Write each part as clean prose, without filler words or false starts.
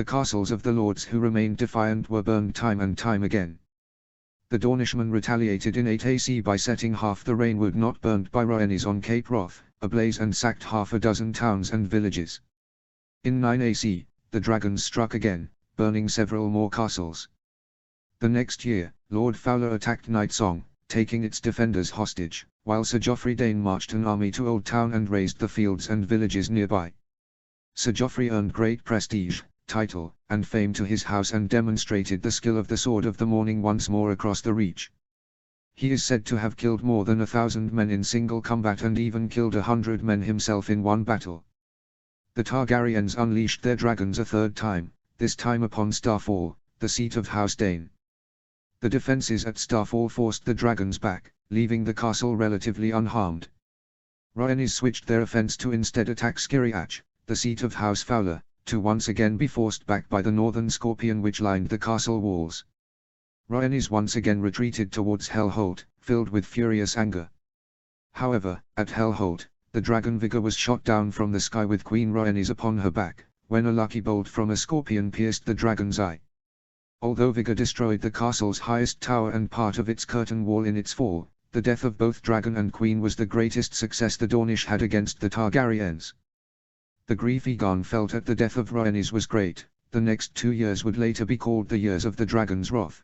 The castles of the lords who remained defiant were burned time and time again. The Dornishmen retaliated in 8 AC by setting half the rainwood not burnt by Rhoenys on Cape Wrath ablaze and sacked half a dozen towns and villages. In 9 AC, the dragons struck again, burning several more castles. The next year, Lord Fowler attacked Night Song, taking its defenders hostage, while Sir Geoffrey Dane marched an army to Old Town and razed the fields and villages nearby. Sir Geoffrey earned great prestige, title, and fame to his house and demonstrated the skill of the Sword of the Morning once more across the Reach. He is said to have killed more than 1,000 men in single combat and even killed 100 men himself in one battle. The Targaryens unleashed their dragons a third time, this time upon Starfall, the seat of House Dane. The defences at Starfall forced the dragons back, leaving the castle relatively unharmed. Rhoenys switched their offence to instead attack Skiriach, the seat of House Fowler, to once again be forced back by the northern Scorpion which lined the castle walls. Rhoenys once again retreated towards Hellholt, filled with furious anger. However, at Hellholt, the dragon Vigor was shot down from the sky with Queen Rhoenys upon her back, when a lucky bolt from a scorpion pierced the dragon's eye. Although Vigor destroyed the castle's highest tower and part of its curtain wall in its fall, the death of both dragon and queen was the greatest success the Dornish had against the Targaryens. The grief Aegon felt at the death of Rhoenys was great. The next 2 years would later be called the Years of the Dragon's Wrath.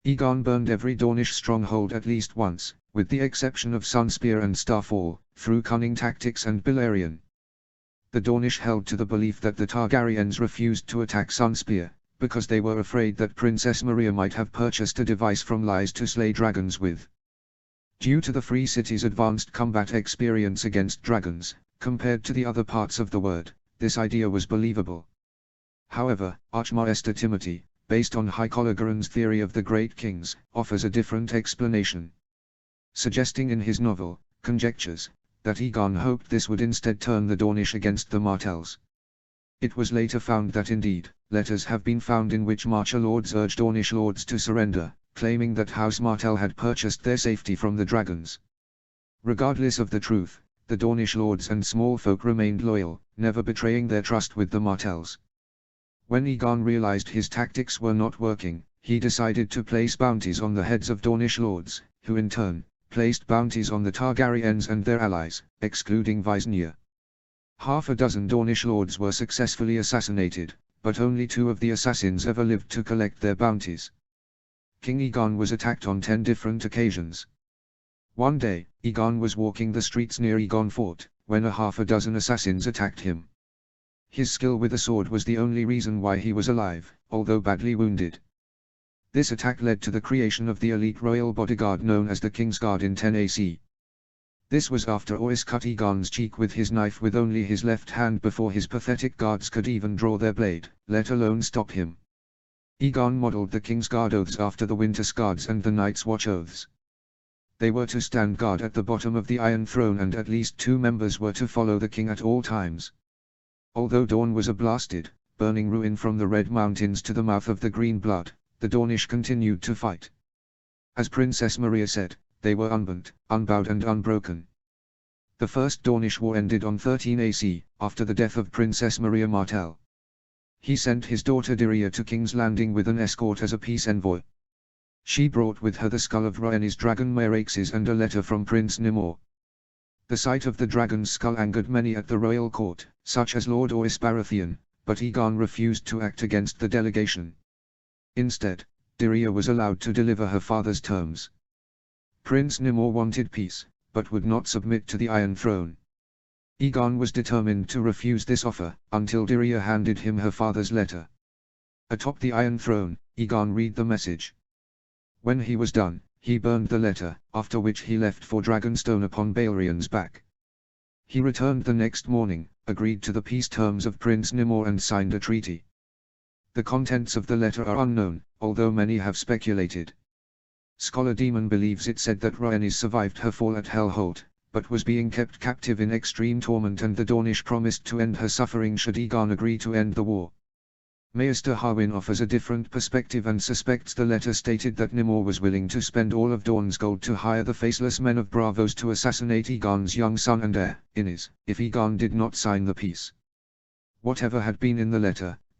Aegon burned every Dornish stronghold at least once, with the exception of Sunspear and Starfall, through cunning tactics and Balerion. The Dornish held to the belief that the Targaryens refused to attack Sunspear, because they were afraid that Princess Meria might have purchased a device from Lies to slay dragons with. Due to the Free City's advanced combat experience against dragons, compared to the other parts of the world, this idea was believable. However, Archmaester Timothy, based on Hycologaron's theory of the Great Kings, offers a different explanation. Suggesting in his novel, Conjectures, that Aegon hoped this would instead turn the Dornish against the Martells. It was later found that indeed, letters have been found in which Marcher lords urged Dornish lords to surrender, claiming that House Martell had purchased their safety from the dragons. Regardless of the truth, the Dornish lords and small folk remained loyal, never betraying their trust with the Martells. When Aegon realized his tactics were not working, he decided to place bounties on the heads of Dornish lords, who in turn, placed bounties on the Targaryens and their allies, excluding Visenya. Half a dozen Dornish lords were successfully assassinated, but only 2 of the assassins ever lived to collect their bounties. King Aegon was attacked on 10 different occasions. One day, Aegon was walking the streets near Aegon Fort, when a half a dozen assassins attacked him. His skill with a sword was the only reason why he was alive, although badly wounded. This attack led to the creation of the elite royal bodyguard known as the Kingsguard in 10 AC. This was after Ois cut Aegon's cheek with his knife with only his left hand before his pathetic guards could even draw their blade, let alone stop him. Aegon modelled the Kingsguard oaths after the Winter Guards and the Night's Watch oaths. They were to stand guard at the bottom of the Iron Throne and at least 2 members were to follow the king at all times. Although Dorne was a blasted, burning ruin from the Red Mountains to the mouth of the Green Blood, the Dornish continued to fight. As Princess Meria said, they were unburnt, unbowed and unbroken. The First Dornish War ended on 13 AC, after the death of Princess Meria Martell. He sent his daughter Dirya to King's Landing with an escort as a peace envoy. She brought with her the skull of Rhoenys dragon Meraxes and a letter from Prince Nimor. The sight of the dragon's skull angered many at the royal court, such as Lord Ois Baratheon, but Aegon refused to act against the delegation. Instead, Dirya was allowed to deliver her father's terms. Prince Nimor wanted peace, but would not submit to the Iron Throne. Aegon was determined to refuse this offer, until Dirya handed him her father's letter. Atop the Iron Throne, Aegon read the message. When he was done, he burned the letter, after which he left for Dragonstone upon Balrion's back. He returned the next morning, agreed to the peace terms of Prince Nimor and signed a treaty. The contents of the letter are unknown, although many have speculated. Scholar Demon believes it said that Rhoenys survived her fall at Hellholt, but was being kept captive in extreme torment and the Dornish promised to end her suffering should Aegon agree to end the war. Maester Harwin offers a different perspective and suspects the letter stated that Nimor was willing to spend all of Dorne's gold to hire the faceless men of Braavos to assassinate Aegon's young son and heir, Innis, if Aegon did not sign the peace. Whatever had been in the letter,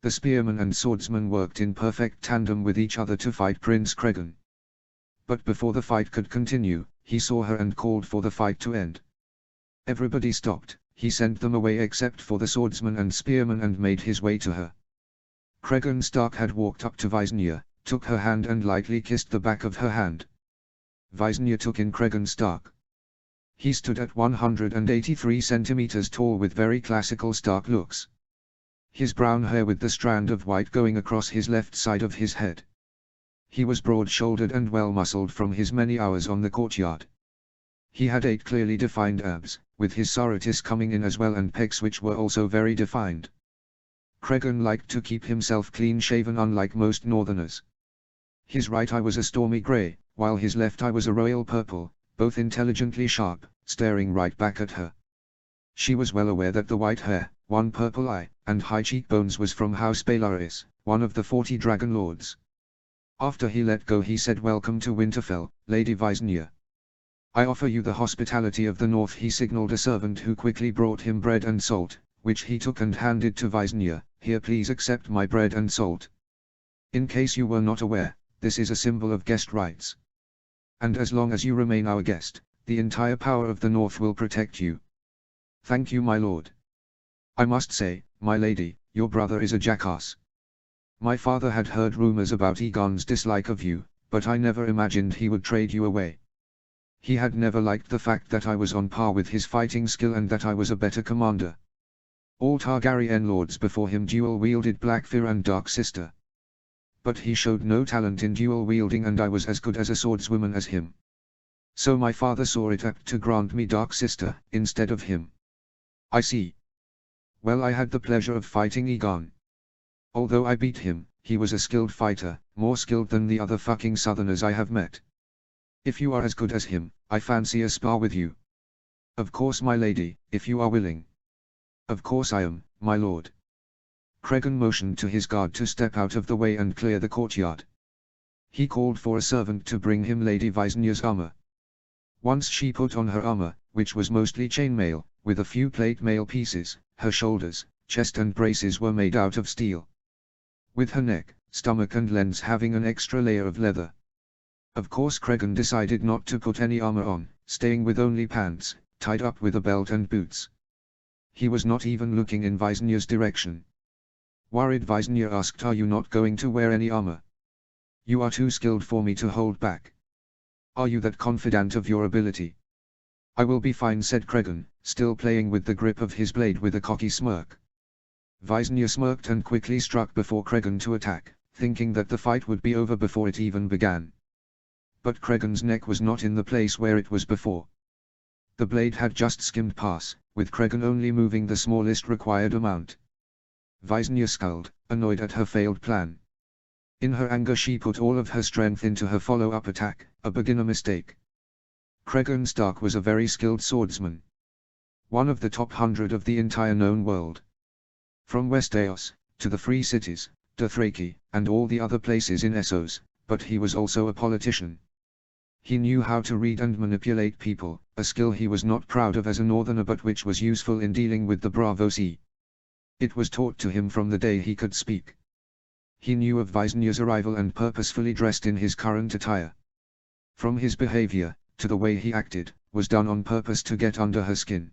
The spearman and swordsman worked in perfect tandem with each other to fight Prince Cregan. But before the fight could continue, he saw her and called for the fight to end. Everybody stopped, he sent them away except for the swordsman and spearman and made his way to her. Cregan Stark had walked up to Visenya, took her hand and lightly kissed the back of her hand. Visenya took in Cregan Stark. He stood at 183 centimeters tall with very classical Stark looks. His brown hair with the strand of white going across his left side of his head. He was broad-shouldered and well-muscled from his many hours on the courtyard. He had 8 clearly defined abs, with his serratus coming in as well and pecs which were also very defined. Cregan liked to keep himself clean-shaven unlike most northerners. His right eye was a stormy grey, while his left eye was a royal purple, both intelligently sharp, staring right back at her. She was well aware that the white hair, one purple eye, and high cheekbones was from House Baelaris, one of the 40 Dragon Lords. After he let go he said, "Welcome to Winterfell, Lady Visenya. I offer you the hospitality of the North." He signaled a servant who quickly brought him bread and salt, which he took and handed to Visenya. "Here, please accept my bread and salt. In case you were not aware, this is a symbol of guest rights. And as long as you remain our guest, the entire power of the North will protect you." "Thank you, my lord. I must say, my lady, your brother is a jackass. My father had heard rumors about Aegon's dislike of you, but I never imagined he would trade you away. He had never liked the fact that I was on par with his fighting skill and that I was a better commander. All Targaryen lords before him dual-wielded Blackfyr and Dark Sister. But he showed no talent in dual-wielding and I was as good as a swordswoman as him. So my father saw it apt to grant me Dark Sister, instead of him." "I see. Well, I had the pleasure of fighting Aegon. Although I beat him, he was a skilled fighter, more skilled than the other fucking southerners I have met. If you are as good as him, I fancy a spar with you." "Of course, my lady, if you are willing." "Of course I am, my lord." Cregan motioned to his guard to step out of the way and clear the courtyard. He called for a servant to bring him Lady Visenya's armor. Once she put on her armor, which was mostly chainmail, with a few plate mail pieces, her shoulders, chest and braces were made out of steel. With her neck, stomach and lens having an extra layer of leather. Of course Cregan decided not to put any armor on, staying with only pants, tied up with a belt and boots. He was not even looking in Visenya's direction. Worried, Visenya asked, "Are you not going to wear any armor? You are too skilled for me to hold back. Are you that confident of your ability?" "I will be fine," said Cregan, still playing with the grip of his blade with a cocky smirk. Visenya smirked and quickly struck before Cregan to attack, thinking that the fight would be over before it even began. But Cregan's neck was not in the place where it was before. The blade had just skimmed past, with Cregan only moving the smallest required amount. Visenya scowled, annoyed at her failed plan. In her anger she put all of her strength into her follow-up attack, a beginner mistake. Cregan Stark was a very skilled swordsman. One of the top 100 of the entire known world. From Westeros, to the Free Cities, Dothraki, and all the other places in Essos, but he was also a politician. He knew how to read and manipulate people, a skill he was not proud of as a northerner but which was useful in dealing with the Braavos. It was taught to him from the day he could speak. He knew of Visenya's arrival and purposefully dressed in his current attire. From his behavior, to the way he acted, was done on purpose to get under her skin.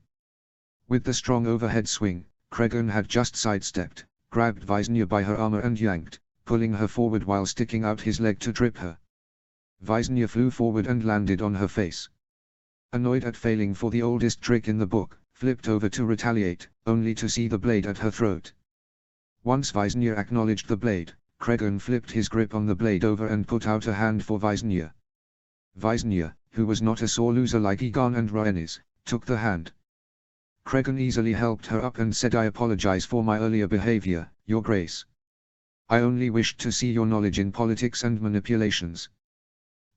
With the strong overhead swing, Cregan had just sidestepped, grabbed Visenya by her armor and yanked, pulling her forward while sticking out his leg to trip her. Visenya flew forward and landed on her face. Annoyed at failing for the oldest trick in the book, flipped over to retaliate, only to see the blade at her throat. Once Visenya acknowledged the blade, Cregan flipped his grip on the blade over and put out a hand for Visenya. Visenya, who was not a sore loser like Aegon and Rhaenys, took the hand. Cregan easily helped her up and said, "I apologize for my earlier behavior, Your Grace. I only wished to see your knowledge in politics and manipulations.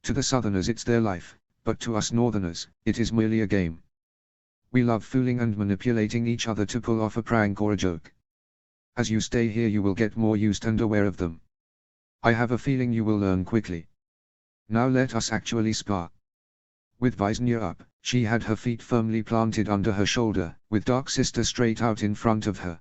To the Southerners it's their life, but to us Northerners, it is merely a game. We love fooling and manipulating each other to pull off a prank or a joke. As you stay here you will get more used and aware of them. I have a feeling you will learn quickly. Now let us actually spar." With Visenya up, she had her feet firmly planted under her shoulder, with Dark Sister straight out in front of her.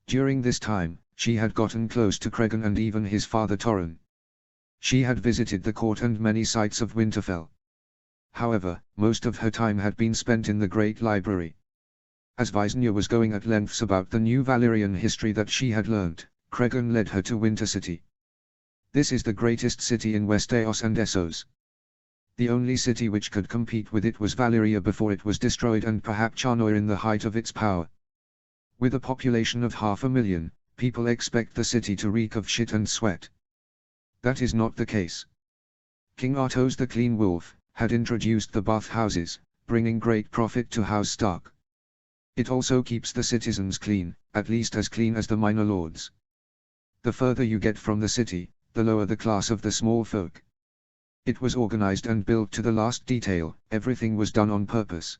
During this time, she had gotten close to Cregan and even his father Torren. She had visited the court and many sights of Winterfell. However, most of her time had been spent in the Great Library. As Visenya was going at lengths about the new Valyrian history that she had learnt, Cregan led her to Wintercity. This is the greatest city in Westeros and Essos. The only city which could compete with it was Valyria before it was destroyed, and perhaps Charnoy in the height of its power. With a population of 500,000, people expect the city to reek of shit and sweat. That is not the case. King Artos the Clean Wolf had introduced the bath houses, bringing great profit to House Stark. It also keeps the citizens clean, at least as clean as the minor lords. The further you get from the city, the lower the class of the small folk. It was organized and built to the last detail, everything was done on purpose.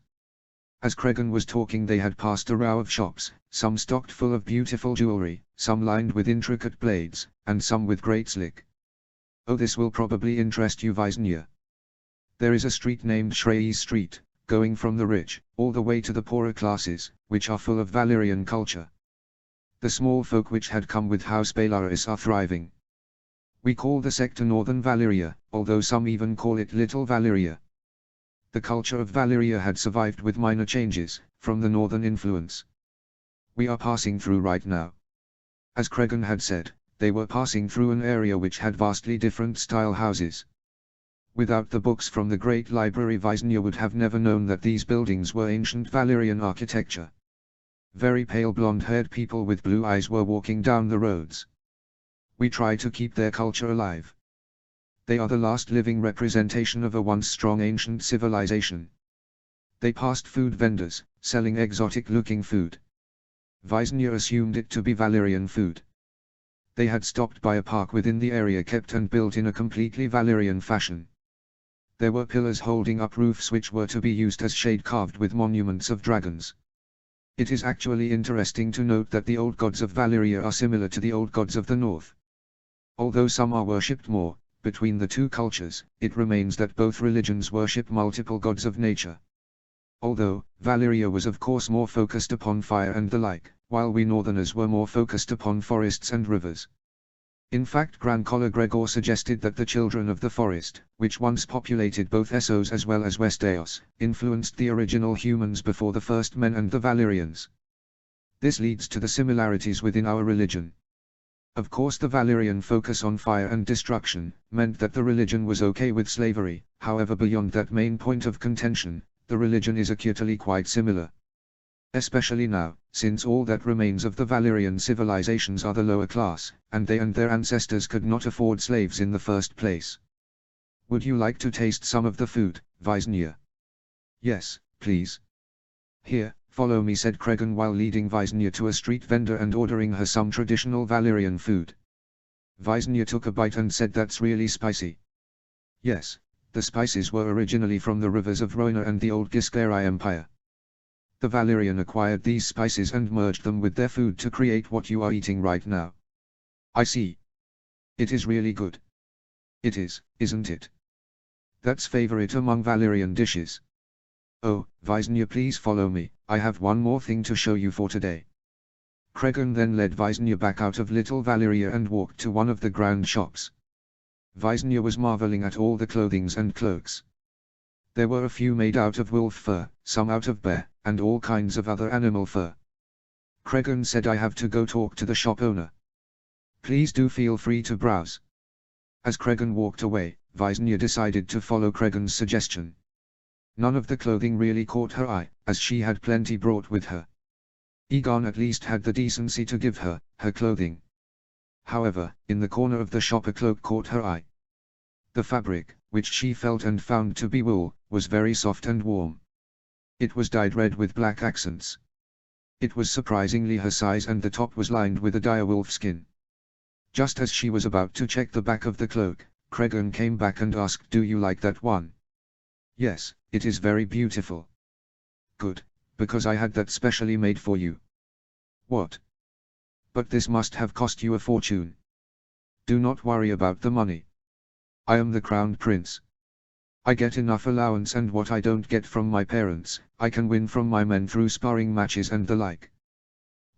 As Cregan was talking, they had passed a row of shops, some stocked full of beautiful jewelry, some lined with intricate blades, and some with great slick. Oh, this will probably interest you, Visenya. There is a street named Shrey's Street, going from the rich, all the way to the poorer classes, which are full of Valyrian culture. The small folk which had come with House Baelaris are thriving. We call the sector Northern Valyria, although some even call it Little Valyria. The culture of Valyria had survived with minor changes, from the northern influence. We are passing through right now. As Cregan had said, they were passing through an area which had vastly different style houses. Without the books from the Great Library, Visenya would have never known that these buildings were ancient Valyrian architecture. Very pale blonde-haired people with blue eyes were walking down the roads. We try to keep their culture alive. They are the last living representation of a once strong ancient civilization. They passed food vendors, selling exotic-looking food. Visenya assumed it to be Valyrian food. They had stopped by a park within the area kept and built in a completely Valyrian fashion. There were pillars holding up roofs which were to be used as shade, carved with monuments of dragons. It is actually interesting to note that the old gods of Valyria are similar to the old gods of the north. Although some are worshipped more, between the two cultures, it remains that both religions worship multiple gods of nature. Although, Valyria was of course more focused upon fire and the like, while we northerners were more focused upon forests and rivers. In fact, Gran Collar Gregor suggested that the children of the forest, which once populated both Essos as well as Westeros, influenced the original humans before the first men and the Valyrians. This leads to the similarities within our religion. Of course, the Valyrian focus on fire and destruction meant that the religion was okay with slavery. However, beyond that main point of contention, the religion is acutely quite similar. Especially now, since all that remains of the Valyrian civilizations are the lower class, and they and their ancestors could not afford slaves in the first place. Would you like to taste some of the food, Visenya? Yes, please. Here, follow me, said Cregan while leading Visenya to a street vendor and ordering her some traditional Valyrian food. Visenya took a bite and said, "That's really spicy." Yes, the spices were originally from the rivers of Rhoynar and the old Giscari Empire. The Valyrian acquired these spices and merged them with their food to create what you are eating right now. I see. It is really good. It is, isn't it? That's favorite among Valyrian dishes. Oh, Visenya, please follow me, I have one more thing to show you for today. Cregan then led Visenya back out of Little Valyria and walked to one of the grand shops. Visenya was marveling at all the clothings and cloaks. There were a few made out of wolf fur, some out of bear, and all kinds of other animal fur. Cregan said, "I have to go talk to the shop owner. Please do feel free to browse." As Cregan walked away, Visenya decided to follow Cregan's suggestion. None of the clothing really caught her eye, as she had plenty brought with her. Egon at least had the decency to give her her clothing. However, in the corner of the shop a cloak caught her eye. The fabric, which she felt and found to be wool, was very soft and warm. It was dyed red with black accents. It was surprisingly her size, and the top was lined with a direwolf skin. Just as she was about to check the back of the cloak, Cregan came back and asked, "Do you like that one?" "Yes, it is very beautiful." "Good, because I had that specially made for you." "What? But this must have cost you a fortune." "Do not worry about the money. I am the crown prince. I get enough allowance, and what I don't get from my parents, I can win from my men through sparring matches and the like."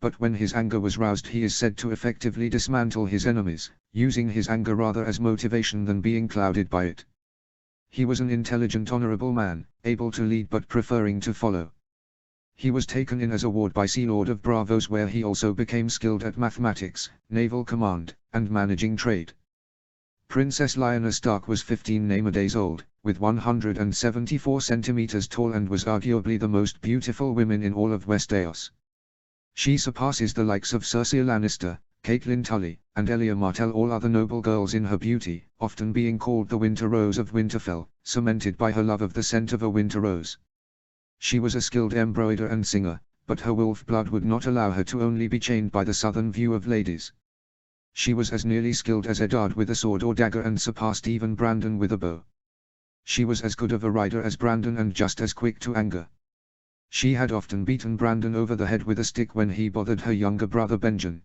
but when his anger was roused he is said to effectively dismantle his enemies, using his anger rather as motivation than being clouded by it. He was an intelligent honorable man, able to lead but preferring to follow. He was taken in as a ward by Sea Lord of Braavos, where he also became skilled at mathematics, naval command, and managing trade. Princess Lyanna Stark was 15 days old, with 174 centimeters tall, and was arguably the most beautiful woman in all of Westeros. She surpasses the likes of Cersei Lannister, Catelyn Tully, and Elia Martell, all other noble girls in her beauty, often being called the Winter Rose of Winterfell, cemented by her love of the scent of a winter rose. She was a skilled embroiderer and singer, but her wolf blood would not allow her to only be chained by the southern view of ladies. She was as nearly skilled as Eddard with a sword or dagger, and surpassed even Brandon with a bow. She was as good of a rider as Brandon and just as quick to anger. She had often beaten Brandon over the head with a stick when he bothered her younger brother Benjen.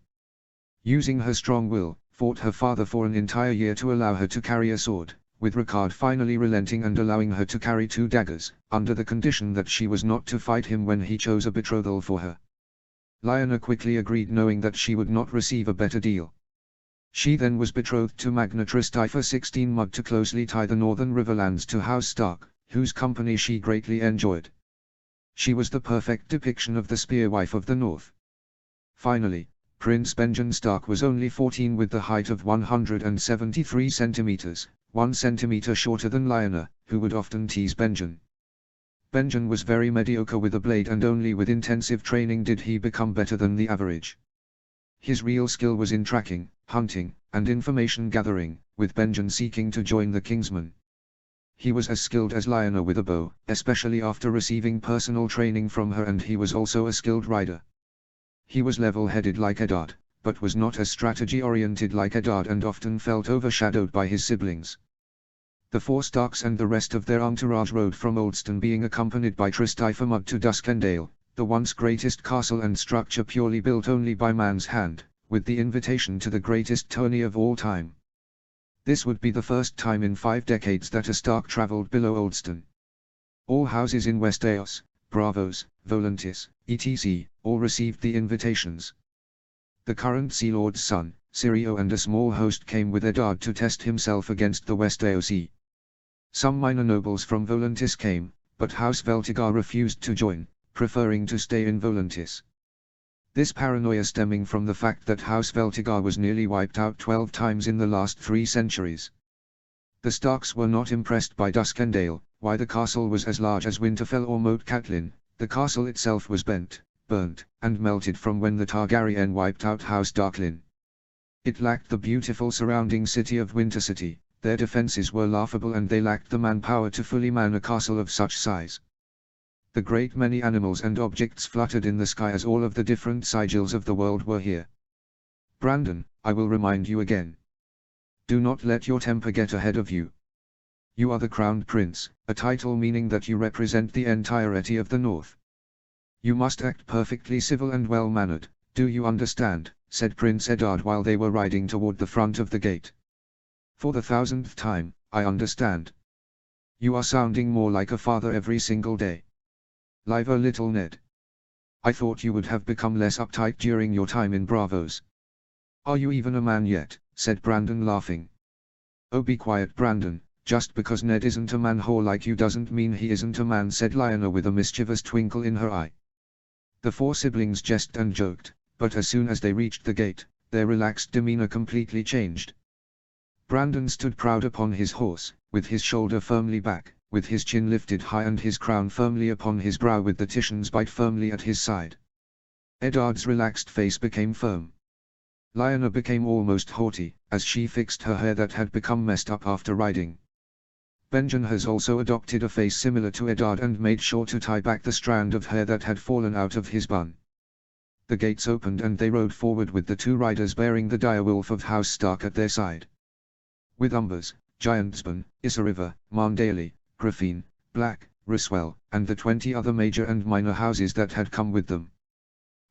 Using her strong will, fought her father for an entire year to allow her to carry a sword, with Ricard finally relenting and allowing her to carry 2 daggers, under the condition that she was not to fight him when he chose a betrothal for her. Lyanna quickly agreed, knowing that she would not receive a better deal. She then was betrothed to Magna Tristifa 16 Mud to closely tie the northern riverlands to House Stark, whose company she greatly enjoyed. She was the perfect depiction of the Spearwife of the North. Finally, Prince Benjen Stark was only 14 with the height of 173 centimeters, 1 centimeter shorter than Lyanna, who would often tease Benjen. Benjen was very mediocre with a blade, and only with intensive training did he become better than the average. His real skill was in tracking, hunting, and information gathering, with Benjen seeking to join the Kingsmen. He was as skilled as Lyanna with a bow, especially after receiving personal training from her, and he was also a skilled rider. He was level-headed like Eddard, but was not as strategy-oriented like Eddard, and often felt overshadowed by his siblings. The 4 Starks and the rest of their entourage rode from Oldston, being accompanied by Tristifa Mud to Duskendale, the once greatest castle and structure purely built only by man's hand, with the invitation to the greatest tourney of all time. This would be the first time in 5 decades that a Stark travelled below Oldston. All houses in Westeros, Braavos, Volantis, etc., all received the invitations. The current Sea Lord's son, Syrio, and a small host came with Eddard to test himself against the Westerosi. Some minor nobles from Volantis came, but House Veltigar refused to join, preferring to stay in Volantis. This paranoia stemming from the fact that House Veltigar was nearly wiped out 12 times in the last 3 centuries. The Starks were not impressed by Duskendale, why the castle was as large as Winterfell or Moat Catlin. The castle itself was bent, burnt, and melted from when the Targaryen wiped out House Darklyn. It lacked the beautiful surrounding city of Wintercity, their defenses were laughable, and they lacked the manpower to fully man a castle of such size. The great many animals and objects fluttered in the sky as all of the different sigils of the world were here. Brandon, I will remind you again. Do not let your temper get ahead of you. You are the crowned prince, a title meaning that you represent the entirety of the North. You must act perfectly civil and well-mannered, do you understand, said Prince Eddard while they were riding toward the front of the gate. For the 1000th time, I understand. You are sounding more like a father every single day. Liver little Ned. I thought you would have become less uptight during your time in Braavos. Are you even a man yet, said Brandon laughing. Oh, be quiet, Brandon, just because Ned isn't a man whore like you doesn't mean he isn't a man, said Lyanna with a mischievous twinkle in her eye. The 4 siblings jested and joked, but as soon as they reached the gate, their relaxed demeanor completely changed. Brandon stood proud upon his horse, with his shoulder firmly back, with his chin lifted high and his crown firmly upon his brow, with the Titian's bite firmly at his side. Eddard's relaxed face became firm. Lyanna became almost haughty, as she fixed her hair that had become messed up after riding. Benjen has also adopted a face similar to Eddard and made sure to tie back the strand of hair that had fallen out of his bun. The gates opened and they rode forward with the 2 riders bearing the direwolf of House Stark at their side. With Umbers, Giantspan, Isariver, Marndale, Griffin, Black, Ryswell, and the 20 other major and minor houses that had come with them.